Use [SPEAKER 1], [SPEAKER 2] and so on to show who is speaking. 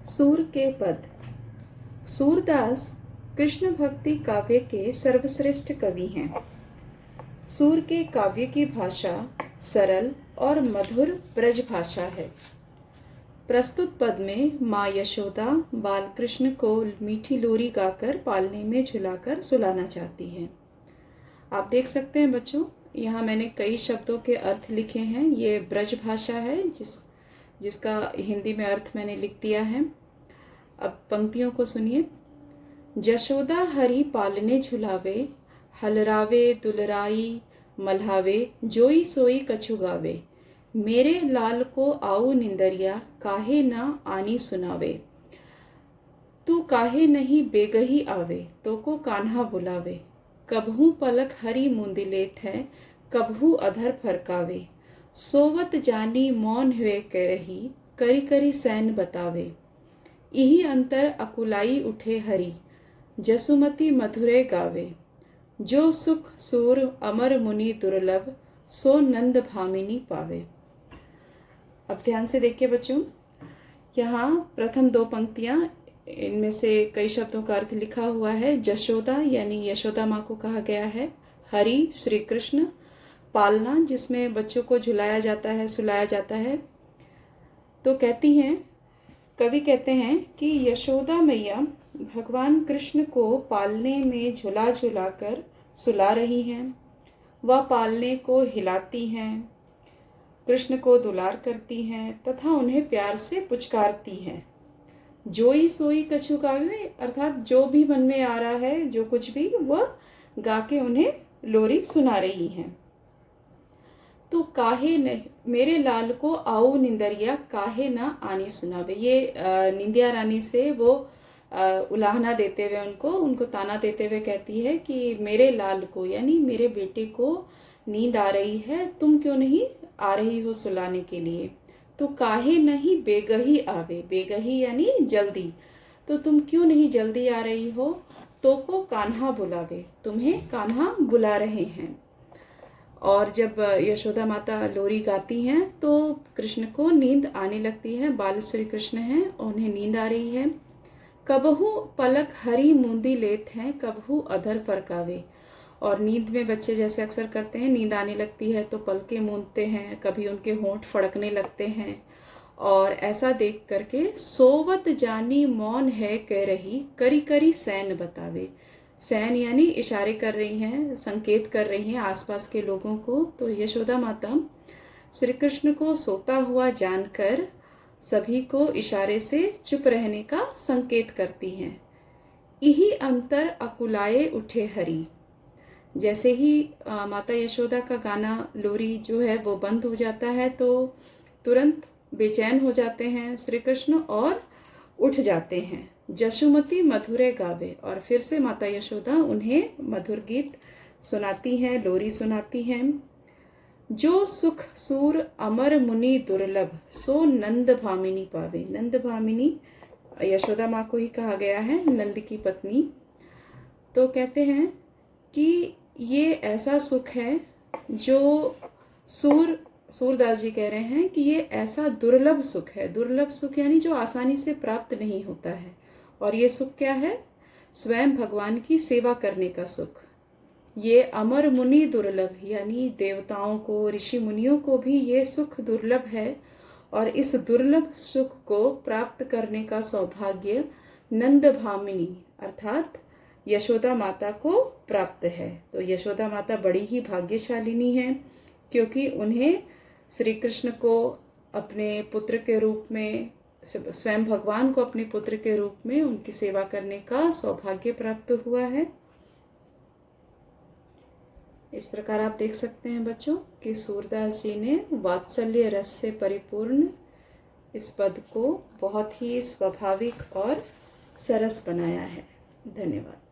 [SPEAKER 1] सूर के पद। सूरदास कृष्ण भक्ति काव्य के सर्वश्रेष्ठ कवि हैं। सूर के काव्य की भाषा सरल और मधुर ब्रज भाषा है। प्रस्तुत पद में माँ यशोदा बाल कृष्ण को मीठी लोरी गाकर पालने में झुलाकर सुलाना चाहती है। आप देख सकते हैं बच्चों, यहाँ मैंने कई शब्दों के अर्थ लिखे हैं। ये ब्रज भाषा है जिसका हिंदी में अर्थ मैंने लिख दिया है। अब पंक्तियों को सुनिए। जशोदा हरि पालने झुलावे, हलरावे दुलराई मल्हावे, जोई सोई कछु गावे। मेरे लाल को आऊ निंदरिया, काहे ना आनी सुनावे। तू काहे नहीं बेगही आवे, तो को कान्हा बुलावे। कबहू पलक हरी मूंदी लेत है, कबहू अधर फरकावे। सोवत जानी मौन हुए कह रही, करी करी सैन बतावे। यही अंतर अकुलाई उठे हरि, जसुमती मधुरे गावे। जो सुख सूर अमर मुनि दुर्लभ, सो नंद भामिनी पावे। अब ध्यान से देखिए बच्चों, यहाँ प्रथम दो पंक्तियाँ, इनमें से कई शब्दों का अर्थ लिखा हुआ है। जशोदा यानी यशोदा माँ को कहा गया है। हरि श्री कृष्ण, पालना जिसमें बच्चों को झुलाया जाता है, सुलाया जाता है। तो कहती हैं, कवि कहते हैं कि यशोदा मैया भगवान कृष्ण को पालने में झुला झुला कर सुला रही हैं। वह पालने को हिलाती हैं, कृष्ण को दुलार करती हैं तथा उन्हें प्यार से पुचकारती हैं। जोई सोई कछु गावे, अर्थात जो भी मन में आ रहा है, जो कुछ भी, वह गा के उन्हें लोरी सुना रही हैं। तो काहे न मेरे लाल को आऊ निंदरिया, काहे ना आनी सुनावे। ये निंदिया रानी से वो उलाहना देते हुए उनको ताना देते हुए कहती है कि मेरे लाल को यानी मेरे बेटे को नींद आ रही है, तुम क्यों नहीं आ रही हो सुलाने के लिए। तो काहे नहीं बेगही आवे, बेगही यानी जल्दी, तो तुम क्यों नहीं जल्दी आ रही हो। तो को कान्हा बुलावे, तुम्हें कान्हा बुला रहे हैं। और जब यशोदा माता लोरी गाती हैं तो कृष्ण को नींद आने लगती है। बाल श्री कृष्ण हैं, उन्हें नींद आ रही है। कबहू पलक हरी मूंदी लेत हैं, कबहू अधर फरकावे। और नींद में बच्चे जैसे अक्सर करते हैं, नींद आने लगती है तो पलकें मूंदते हैं, कभी उनके होंठ फड़कने लगते हैं। और ऐसा देख करके सोवत जानी मौन है कह रही, करी करी सैन बतावे। सैन यानी इशारे कर रही हैं, संकेत कर रही हैं आसपास के लोगों को। तो यशोदा माता श्री कृष्ण को सोता हुआ जानकर सभी को इशारे से चुप रहने का संकेत करती हैं। यही अंतर अकुलाए उठे हरि। जैसे ही माता यशोदा का गाना लोरी जो है वो बंद हो जाता है तो तुरंत बेचैन हो जाते हैं श्री कृष्ण और उठ जाते हैं। जसुमती मधुरे गावे, और फिर से माता यशोदा उन्हें मधुर गीत सुनाती हैं, लोरी सुनाती हैं। जो सुख सूर अमर मुनि दुर्लभ, सो नंद भामिनी पावे। नंद भामिनी यशोदा माँ को ही कहा गया है, नंद की पत्नी। तो कहते हैं कि ये ऐसा सुख है जो सूरदास जी कह रहे हैं कि ये ऐसा दुर्लभ सुख है। दुर्लभ सुख यानी जो आसानी से प्राप्त नहीं होता है। और ये सुख क्या है? स्वयं भगवान की सेवा करने का सुख। ये अमर मुनि दुर्लभ यानी देवताओं को, ऋषि मुनियों को भी ये सुख दुर्लभ है। और इस दुर्लभ सुख को प्राप्त करने का सौभाग्य नंद भामिनी अर्थात यशोदा माता को प्राप्त है। तो यशोदा माता बड़ी ही भाग्यशालिनी है, क्योंकि उन्हें श्री कृष्ण को अपने पुत्र के रूप में, स्वयं भगवान को अपने पुत्र के रूप में उनकी सेवा करने का सौभाग्य प्राप्त हुआ है। इस प्रकार आप देख सकते हैं बच्चों कि सूरदास जी ने वात्सल्य रस से परिपूर्ण इस पद को बहुत ही स्वाभाविक और सरस बनाया है। धन्यवाद।